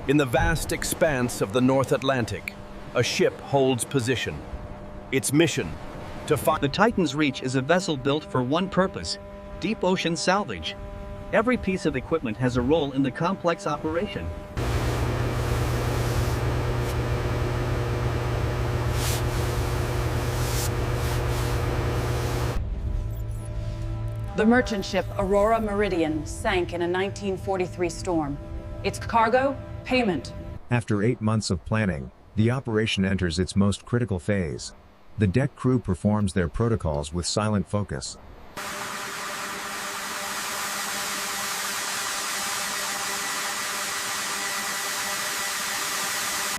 In the vast expanse of the North Atlantic, a ship holds position. Its mission, to find... The Titan's Reach is a vessel built for one purpose: deep ocean salvage. Every piece of equipment has a role in the complex operation. The merchant ship Aurora Meridian sank in a 1943 storm. Its cargo, payment. After 8 months of planning, the operation enters its most critical phase. The deck crew performs their protocols with silent focus.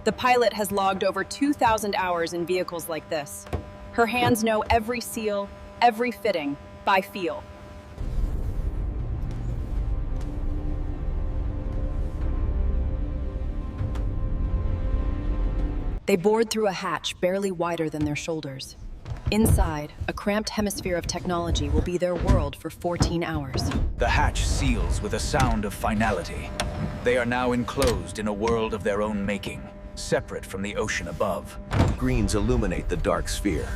The pilot has logged over 2,000 hours in vehicles like this. Her hands know every seal, every fitting, by feel. They bored through a hatch barely wider than their shoulders. Inside, a cramped hemisphere of technology will be their world for 14 hours. The hatch seals with a sound of finality. They are now enclosed in a world of their own making, separate from the ocean above. Greens illuminate the dark sphere.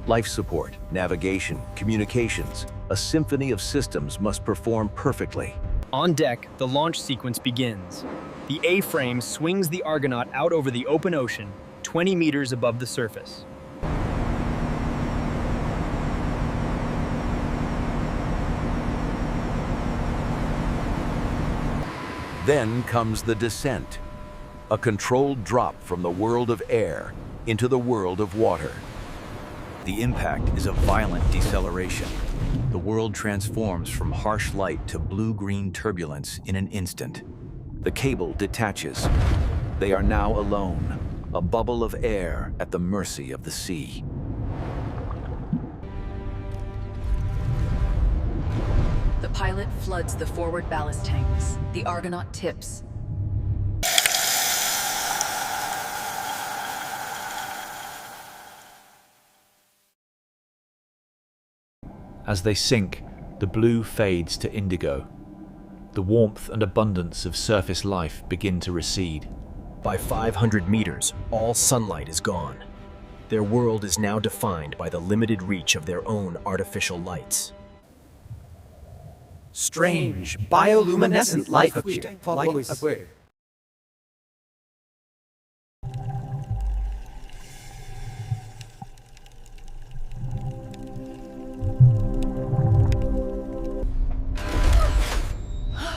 Life support, navigation, communications, a symphony of systems must perform perfectly. On deck, the launch sequence begins. The A-frame swings the Argonaut out over the open ocean, 20 meters above the surface. Then comes the descent, a controlled drop from the world of air into the world of water. The impact is a violent deceleration. The world transforms from harsh light to blue-green turbulence in an instant. The cable detaches. They are now alone, a bubble of air at the mercy of the sea. The pilot floods the forward ballast tanks. The Argonaut tips. As they sink, the blue fades to indigo. The warmth and abundance of surface life begin to recede. By 500 meters, all sunlight is gone. Their world is now defined by the limited reach of their own artificial lights. Strange, bioluminescent life follows.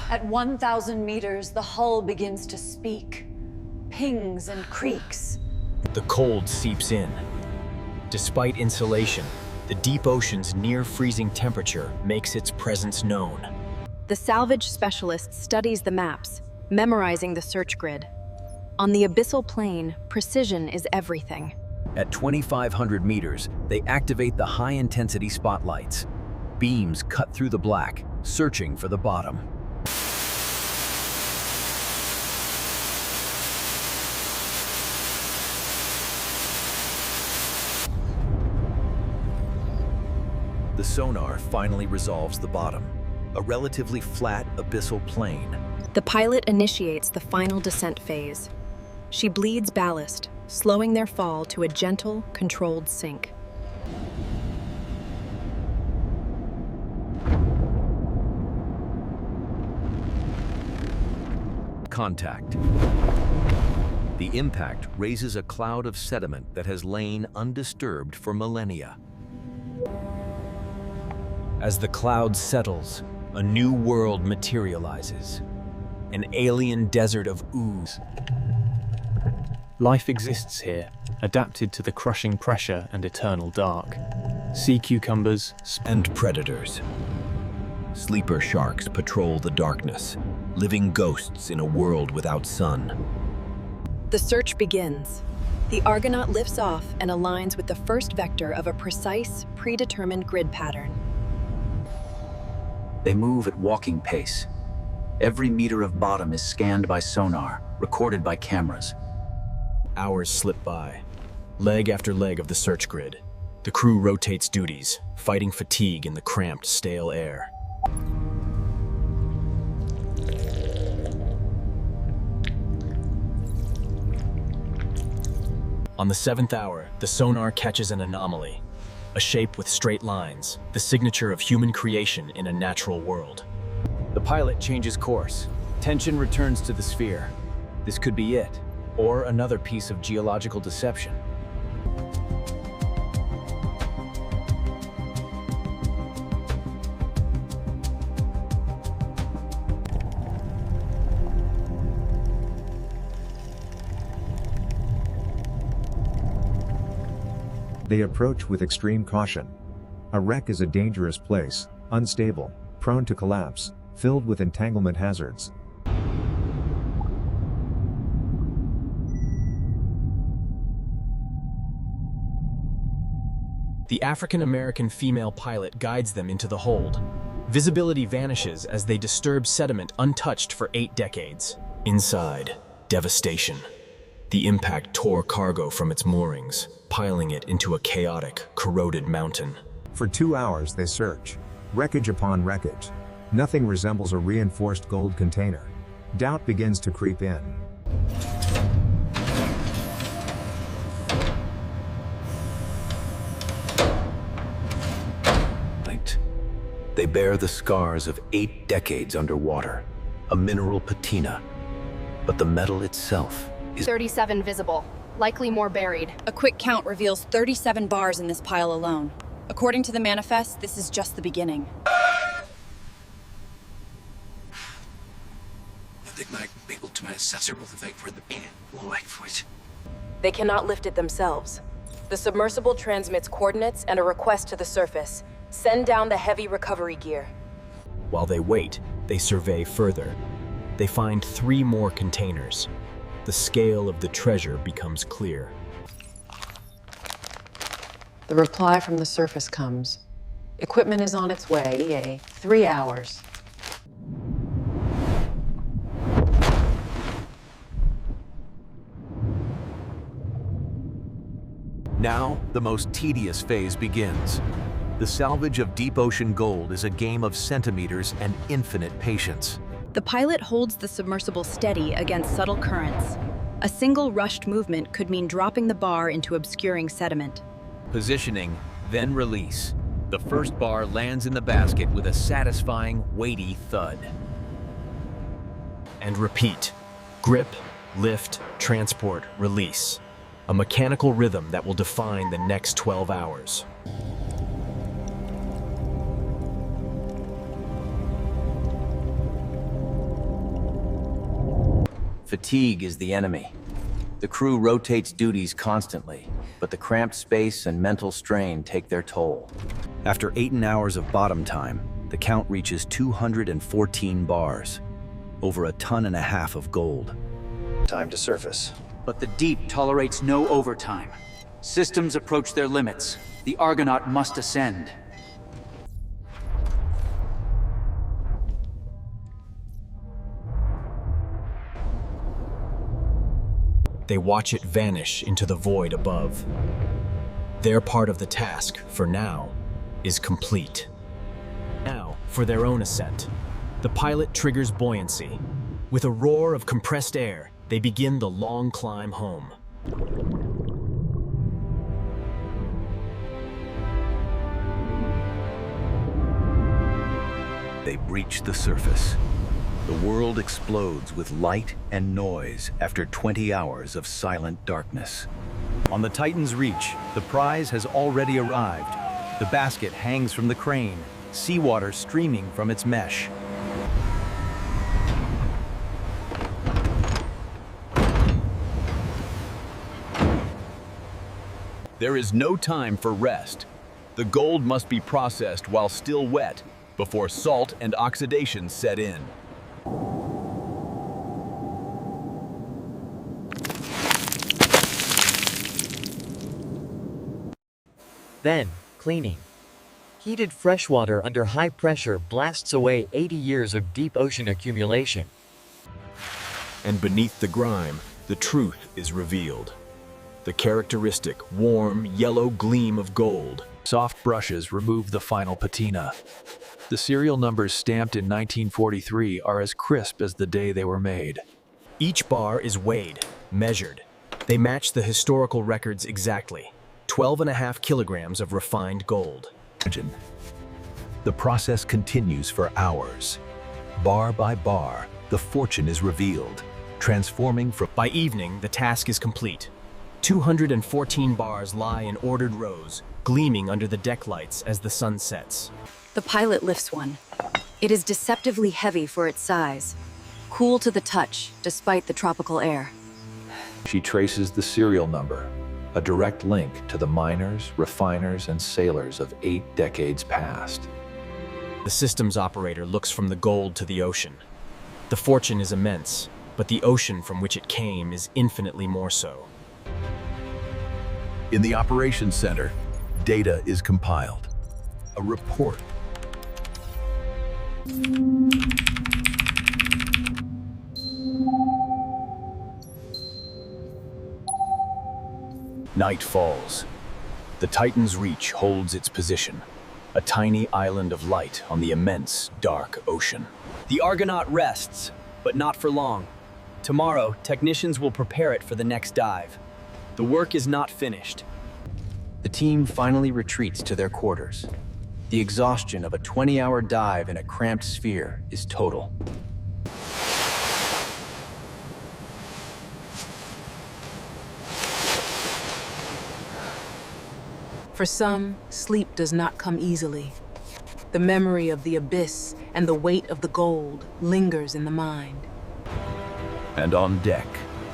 At 1,000 meters, the hull begins to speak. Pings and creaks. The cold seeps in. Despite insulation, the deep ocean's near-freezing temperature makes its presence known. The salvage specialist studies the maps, memorizing the search grid. On the abyssal plane, precision is everything. At 2,500 meters, they activate the high-intensity spotlights. Beams cut through the black, searching for the bottom. The sonar finally resolves the bottom, a relatively flat abyssal plain. The pilot initiates the final descent phase. She bleeds ballast, slowing their fall to a gentle, controlled sink. Contact. The impact raises a cloud of sediment that has lain undisturbed for millennia. As the cloud settles, a new world materializes. An alien desert of ooze. Life exists here, adapted to the crushing pressure and eternal dark. Sea cucumbers And predators. Sleeper sharks patrol the darkness, living ghosts in a world without sun. The search begins. The Argonaut lifts off and aligns with the first vector of a precise, predetermined grid pattern. They move at walking pace. Every meter of bottom is scanned by sonar, recorded by cameras. Hours slip by, leg after leg of the search grid. The crew rotates duties, fighting fatigue in the cramped, stale air. On the 7th hour, the sonar catches an anomaly, a shape with straight lines, the signature of human creation in a natural world. The pilot changes course. Tension returns to the sphere. This could be it, or another piece of geological deception. They approach with extreme caution. A wreck is a dangerous place, unstable, prone to collapse, filled with entanglement hazards. The African-American female pilot guides them into the hold. Visibility vanishes as they disturb sediment untouched for 8 decades. Inside, devastation. The impact tore cargo from its moorings, piling it into a chaotic, corroded mountain. For 2 hours they search. Wreckage upon wreckage. Nothing resembles a reinforced gold container. Doubt begins to creep in. They bear the scars of 8 decades underwater, a mineral patina. But the metal itself is 37 visible, likely more buried. A quick count reveals 37 bars in this pile alone. According to the manifest, this is just the beginning. They cannot lift it themselves. The submersible transmits coordinates and a request to the surface. Send down the heavy recovery gear. While they wait, they survey further. They find 3 more containers. The scale of the treasure becomes clear. The reply from the surface comes. Equipment is on its way, 3 hours. Now, the most tedious phase begins. The salvage of deep ocean gold is a game of centimeters and infinite patience. The pilot holds the submersible steady against subtle currents. A single rushed movement could mean dropping the bar into obscuring sediment. Positioning, then release. The first bar lands in the basket with a satisfying, weighty thud. And repeat. Grip, lift, transport, release. A mechanical rhythm that will define the next 12 hours. Fatigue is the enemy. The crew rotates duties constantly, but the cramped space and mental strain take their toll. After 8 hours of bottom time, the count reaches 214 bars, over 1.5 tons of gold. Time to surface. But the deep tolerates no overtime. Systems approach their limits. The Argonaut must ascend. They watch it vanish into the void above. Their part of the task, for now, is complete. Now, for their own ascent. The pilot triggers buoyancy. With a roar of compressed air, they begin the long climb home. They breach the surface. The world explodes with light and noise after 20 hours of silent darkness. On the Titan's reach, the prize has already arrived. The basket hangs from the crane, seawater streaming from its mesh. There is no time for rest. The gold must be processed while still wet before salt and oxidation set in. Then, cleaning. Heated freshwater under high pressure blasts away 80 years of deep ocean accumulation. And beneath the grime, the truth is revealed. The characteristic, warm, yellow gleam of gold. Soft brushes remove the final patina. The serial numbers stamped in 1943 are as crisp as the day they were made. Each bar is weighed, measured. They match the historical records exactly. 12.5 kilograms of refined gold. The process continues for hours. Bar by bar, the fortune is revealed, transforming from... By evening, the task is complete. 214 bars lie in ordered rows, gleaming under the deck lights as the sun sets. The pilot lifts one. It is deceptively heavy for its size, cool to the touch despite the tropical air. She traces the serial number, a direct link to the miners, refiners, and sailors of 8 decades past. The systems operator looks from the gold to the ocean. The fortune is immense, but the ocean from which it came is infinitely more so. In the operations center, data is compiled. A report. Night falls. The Titan's reach holds its position, a tiny island of light on the immense, dark ocean. The Argonaut rests, but not for long. Tomorrow, technicians will prepare it for the next dive. The work is not finished. The team finally retreats to their quarters. The exhaustion of a 20-hour dive in a cramped sphere is total. For some, sleep does not come easily. The memory of the abyss and the weight of the gold lingers in the mind. And on deck,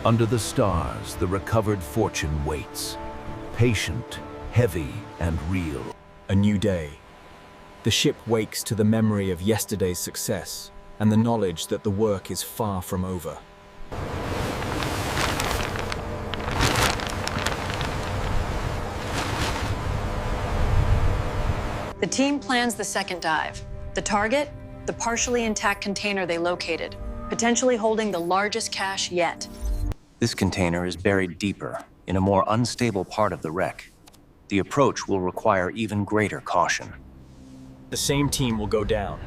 under the stars, the recovered fortune waits. Patient, heavy, and real. A new day. The ship wakes to the memory of yesterday's success and the knowledge that the work is far from over. The team plans the second dive. The target? The partially intact container they located, potentially holding the largest cache yet. This container is buried deeper, in a more unstable part of the wreck. The approach will require even greater caution. The same team will go down.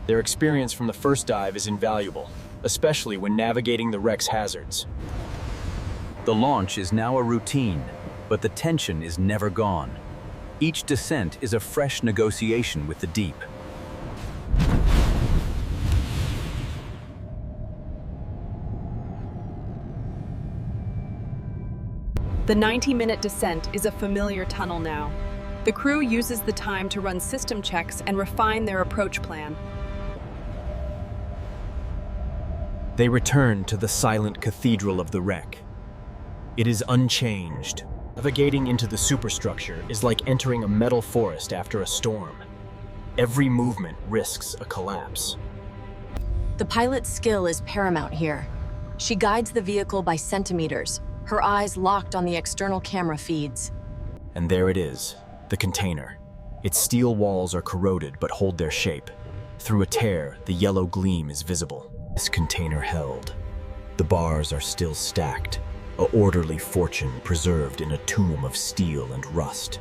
Their experience from the first dive is invaluable, especially when navigating the wreck's hazards. The launch is now a routine, but the tension is never gone. Each descent is a fresh negotiation with the deep. The 90-minute descent is a familiar tunnel now. The crew uses the time to run system checks and refine their approach plan. They return to the silent cathedral of the wreck. It is unchanged. Navigating into the superstructure is like entering a metal forest after a storm. Every movement risks a collapse. The pilot's skill is paramount here. She guides the vehicle by centimeters, her eyes locked on the external camera feeds. And there it is, the container. Its steel walls are corroded but hold their shape. Through a tear, the yellow gleam is visible. This container held. The bars are still stacked, a orderly fortune preserved in a tomb of steel and rust.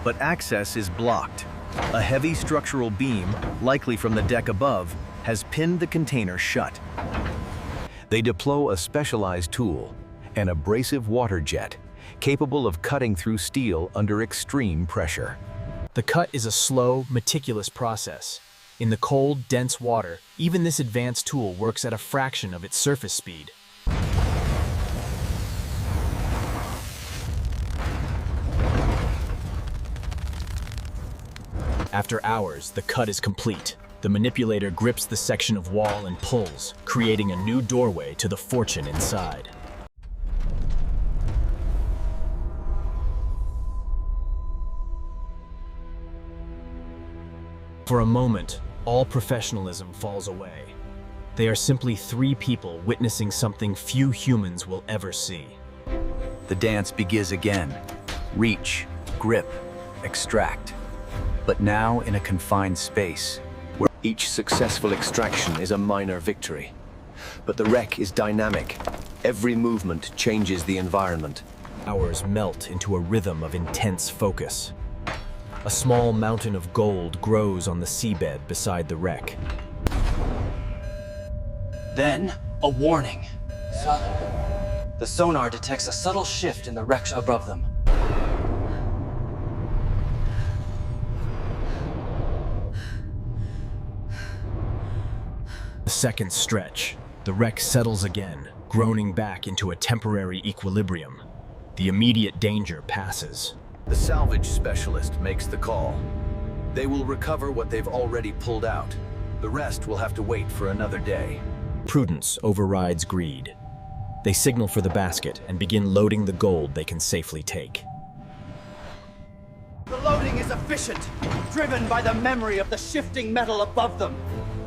But access is blocked. A heavy structural beam, likely from the deck above, has pinned the container shut. They deploy a specialized tool, an abrasive water jet, capable of cutting through steel under extreme pressure. The cut is a slow, meticulous process. In the cold, dense water, even this advanced tool works at a fraction of its surface speed. After hours, the cut is complete. The manipulator grips the section of wall and pulls, creating a new doorway to the fortune inside. For a moment, all professionalism falls away. They are simply 3 people witnessing something few humans will ever see. The dance begins again. Reach, grip, extract. But now in a confined space, where each successful extraction is a minor victory. But the wreck is dynamic. Every movement changes the environment. Hours melt into a rhythm of intense focus. A small mountain of gold grows on the seabed beside the wreck. Then, a warning. The sonar detects a subtle shift in the wreck above them. The second stretch, the wreck settles again, groaning back into a temporary equilibrium. The immediate danger passes. The salvage specialist makes the call. They will recover what they've already pulled out. The rest will have to wait for another day. Prudence overrides greed. They signal for the basket and begin loading the gold they can safely take. The loading is efficient, driven by the memory of the shifting metal above them.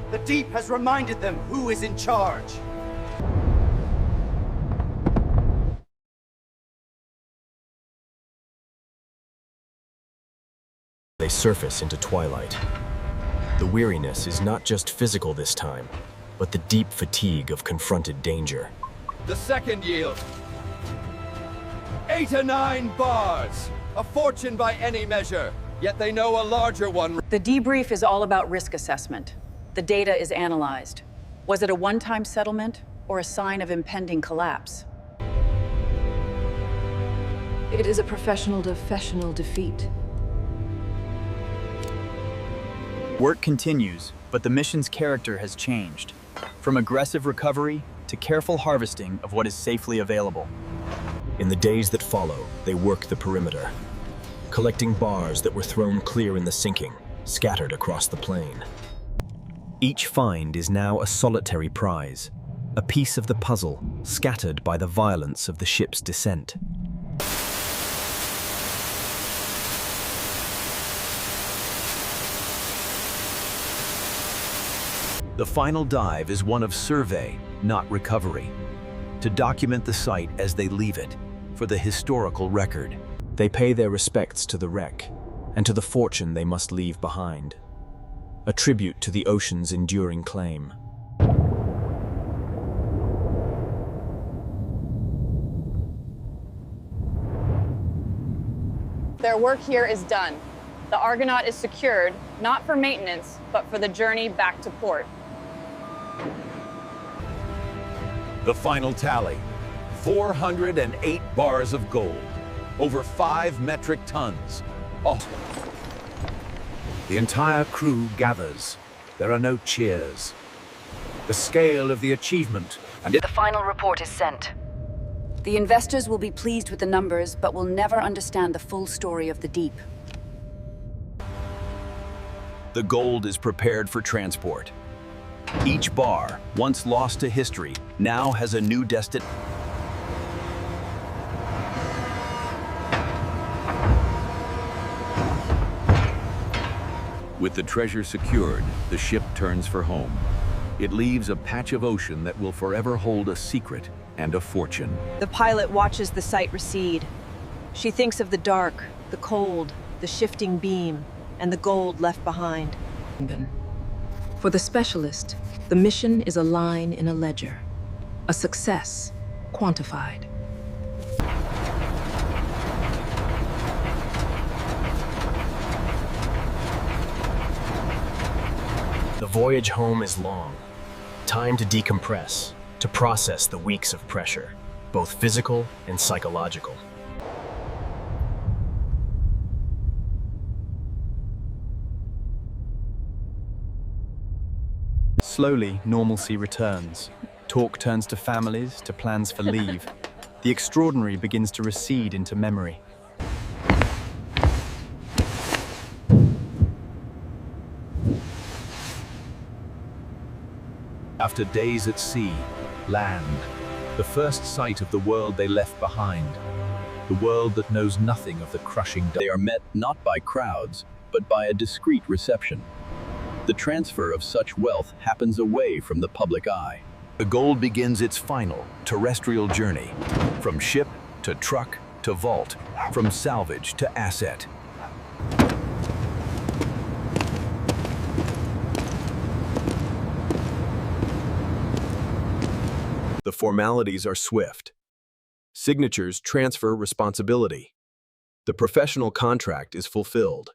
The deep has reminded them who is in charge. They surface into twilight. The weariness is not just physical this time, but the deep fatigue of confronted danger. The second yield. 8 or 9 bars. A fortune by any measure, yet they know a larger one. The debrief is all about risk assessment. The data is analyzed. Was it a one-time settlement or a sign of impending collapse? It is a professional defeat. Work continues, but the mission's character has changed. From aggressive recovery to careful harvesting of what is safely available. In the days that follow, they work the perimeter, collecting bars that were thrown clear in the sinking, scattered across the plain. Each find is now a solitary prize, a piece of the puzzle scattered by the violence of the ship's descent. The final dive is one of survey, not recovery. To document the site as they leave it, for the historical record. They pay their respects to the wreck, and to the fortune they must leave behind. A tribute to the ocean's enduring claim. Their work here is done. The Argonaut is secured, not for maintenance, but for the journey back to port. The final tally, 408 bars of gold, over 5 metric tons. Oh. The entire crew gathers. There are no cheers. The scale of the achievement and The final report is sent. The investors will be pleased with the numbers, but will never understand the full story of the deep. The gold is prepared for transport. Each bar, once lost to history, now has a new destination. With the treasure secured, the ship turns for home. It leaves a patch of ocean that will forever hold a secret and a fortune. The pilot watches the sight recede. She thinks of the dark, the cold, the shifting beam, and the gold left behind. For the specialist, the mission is a line in a ledger, a success quantified. The voyage home is long. Time to decompress, to process the weeks of pressure, both physical and psychological. Slowly, normalcy returns. Talk turns to families, to plans for leave. The extraordinary begins to recede into memory. After days at sea, land, the first sight of the world they left behind, the world that knows nothing of the crushing. They are met not by crowds, but by a discreet reception. The transfer of such wealth happens away from the public eye. The gold begins its final, terrestrial journey, from ship to truck to vault, from salvage to asset. The formalities are swift. Signatures transfer responsibility. The professional contract is fulfilled.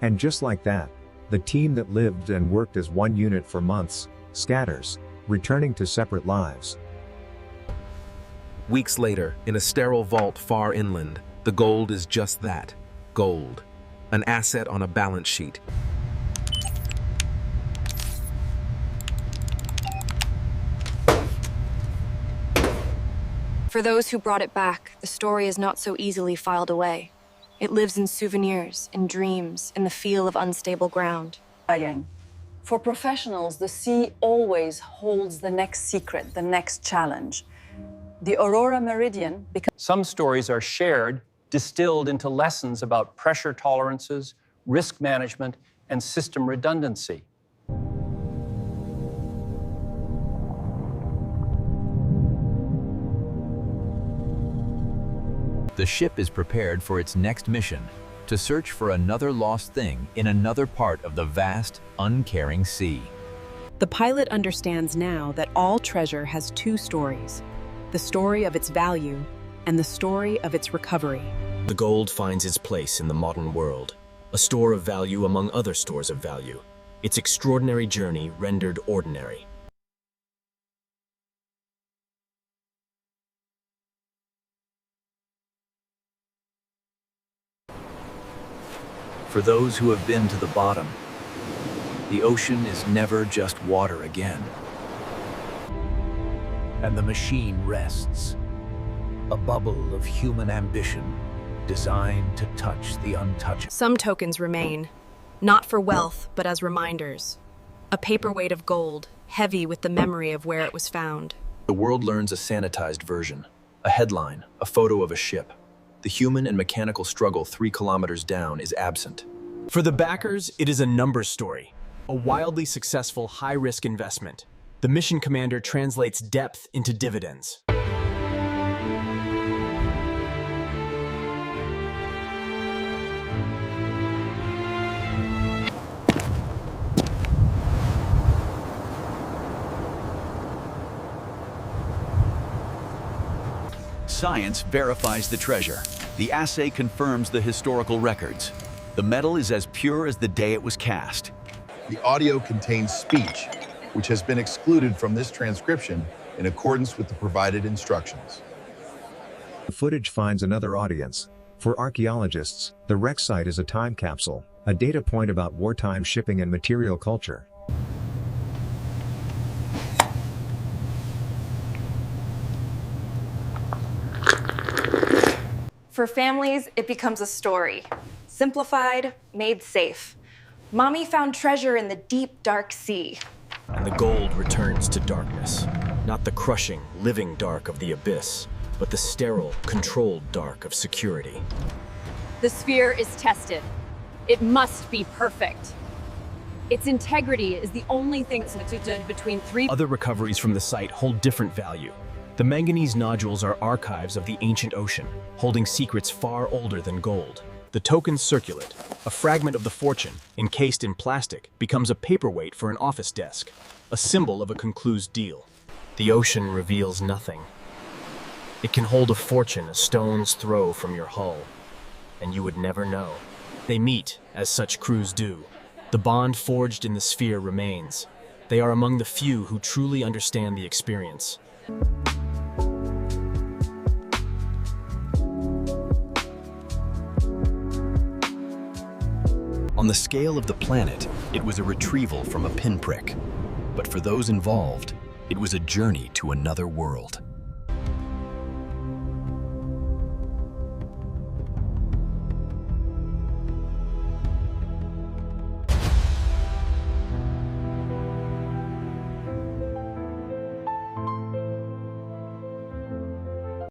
And just like that, the team that lived and worked as one unit for months scatters, returning to separate lives. Weeks later, in a sterile vault far inland, the gold is just that, gold, an asset on a balance sheet. For those who brought it back, the story is not so easily filed away. It lives in souvenirs, in dreams, in the feel of unstable ground. For professionals, the sea always holds the next secret, the next challenge. The Aurora Meridian becomes... Some stories are shared, distilled into lessons about pressure tolerances, risk management, and system redundancy. The ship is prepared for its next mission, to search for another lost thing in another part of the vast, uncaring sea. The pilot understands now that all treasure has two stories: the story of its value and the story of its recovery. The gold finds its place in the modern world, a store of value among other stores of value, its extraordinary journey rendered ordinary. For those who have been to the bottom, the ocean is never just water again. And the machine rests, a bubble of human ambition designed to touch the untouchable. Some tokens remain, not for wealth, but as reminders. A paperweight of gold, heavy with the memory of where it was found. The world learns a sanitized version, a headline, a photo of a ship. The human and mechanical struggle 3 kilometers down is absent. For the backers, it is a numbers story, a wildly successful high-risk investment. The mission commander translates depth into dividends. Science verifies the treasure. The assay confirms the historical records. The metal is as pure as the day it was cast. The audio contains speech, which has been excluded from this transcription in accordance with the provided instructions. The footage finds another audience. For archaeologists, the wreck site is a time capsule, a data point about wartime shipping and material culture. For families, it becomes a story. Simplified, made safe. Mommy found treasure in the deep, dark sea. And the gold returns to darkness. Not the crushing, living dark of the abyss, but the sterile, controlled dark of security. The sphere is tested. It must be perfect. Its integrity is the only thing substituted between 3... Other recoveries from the site hold different value. The manganese nodules are archives of the ancient ocean, holding secrets far older than gold. The token's circulet, a fragment of the fortune, encased in plastic, becomes a paperweight for an office desk, a symbol of a concluded deal. The ocean reveals nothing. It can hold a fortune a stone's throw from your hull, and you would never know. They meet, as such crews do. The bond forged in the sphere remains. They are among the few who truly understand the experience. On the scale of the planet, it was a retrieval from a pinprick. But for those involved, it was a journey to another world.